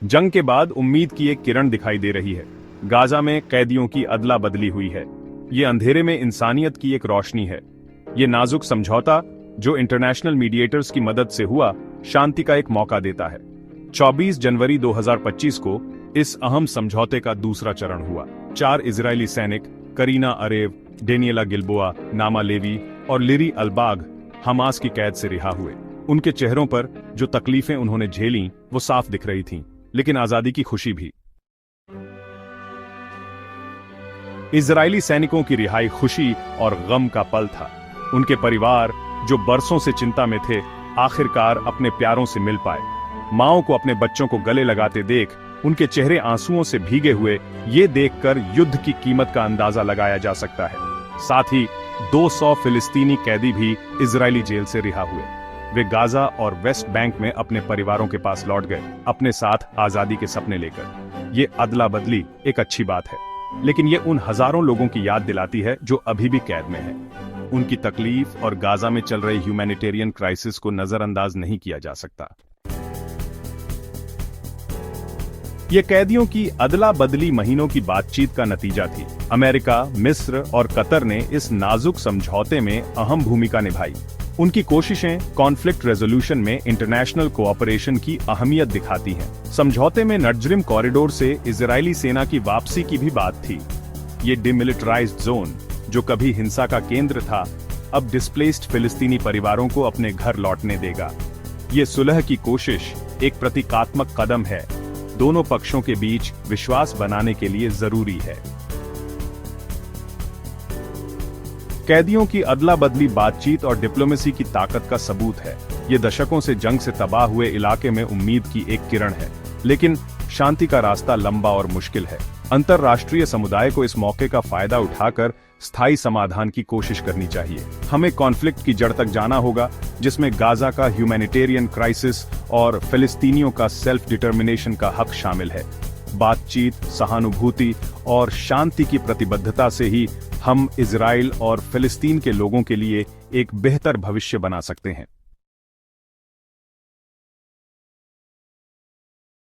जंग के बाद उम्मीद की एक किरण दिखाई दे रही है। गाजा में कैदियों की अदला बदली हुई है। ये अंधेरे में इंसानियत की एक रोशनी है। ये नाजुक समझौता जो इंटरनेशनल मीडिएटर्स की मदद से हुआ, शांति का एक मौका देता है। 24 जनवरी 2025 को इस अहम समझौते का दूसरा चरण हुआ। 4 इजरायली सैनिक करीना अरेव, डेनियला गिल्बोआ, नामा लेवी और लिरी अलबाग हमास की कैद से रिहा हुए। उनके चेहरों पर जो तकलीफें उन्होंने झेलीं वो साफ दिख रही थीं, लेकिन आजादी की खुशी भी। इजरायली सैनिकों की रिहाई खुशी और गम का पल था। उनके परिवार जो बरसों से चिंता में थे, आखिरकार अपने प्यारों से मिल पाए। माओं को अपने बच्चों को गले लगाते देख उनके चेहरे आंसुओं से भीगे हुए, ये देखकर युद्ध की कीमत का अंदाजा लगाया जा सकता है। साथ ही 200 फिलिस्तीनी कैदी भी इजरायली जेल से रिहा हुए। वे गाजा और वेस्ट बैंक में अपने परिवारों के पास लौट गए, अपने साथ आजादी के सपने लेकर। ये अदला बदली एक अच्छी बात है, लेकिन ये उन हजारों लोगों की याद दिलाती है जो अभी भी कैद में हैं। उनकी तकलीफ और गाजा में चल रही ह्यूमैनिटेरियन क्राइसिस को नजरअंदाज नहीं किया जा सकता। ये कैदियों की अदला बदली महीनों की बातचीत का नतीजा थी। अमेरिका, मिस्र और कतर ने इस नाजुक समझौते में अहम भूमिका निभाई। उनकी कोशिशें कॉन्फ्लिक्ट रेजोल्यूशन में इंटरनेशनल कोऑपरेशन की अहमियत दिखाती हैं। समझौते में नट्जरिम कॉरिडोर से इजरायली सेना की वापसी की भी बात थी। ये डिमिलिटराइज्ड जोन, जो कभी हिंसा का केंद्र था, अब डिस्प्लेस्ड फिलिस्तीनी परिवारों को अपने घर लौटने देगा। ये सुलह की कोशिश एक प्रतीकात्मक कदम है, दोनों पक्षों के बीच विश्वास बनाने के लिए जरूरी है। कैदियों की अदला बदली बातचीत और डिप्लोमेसी की ताकत का सबूत है। ये दशकों से जंग से तबाह हुए इलाके में उम्मीद की एक किरण है, लेकिन शांति का रास्ता लंबा और मुश्किल है। अंतर्राष्ट्रीय समुदाय को इस मौके का फायदा उठाकर स्थायी समाधान की कोशिश करनी चाहिए। हमें कॉन्फ्लिक्ट की जड़ तक जाना होगा, जिसमें गाजा का ह्यूमैनिटेरियन क्राइसिस और फिलिस्तीनियों का सेल्फ डिटर्मिनेशन का हक शामिल है। बातचीत, सहानुभूति और शांति की प्रतिबद्धता से ही हम इजराइल और फिलिस्तीन के लोगों के लिए एक बेहतर भविष्य बना सकते हैं।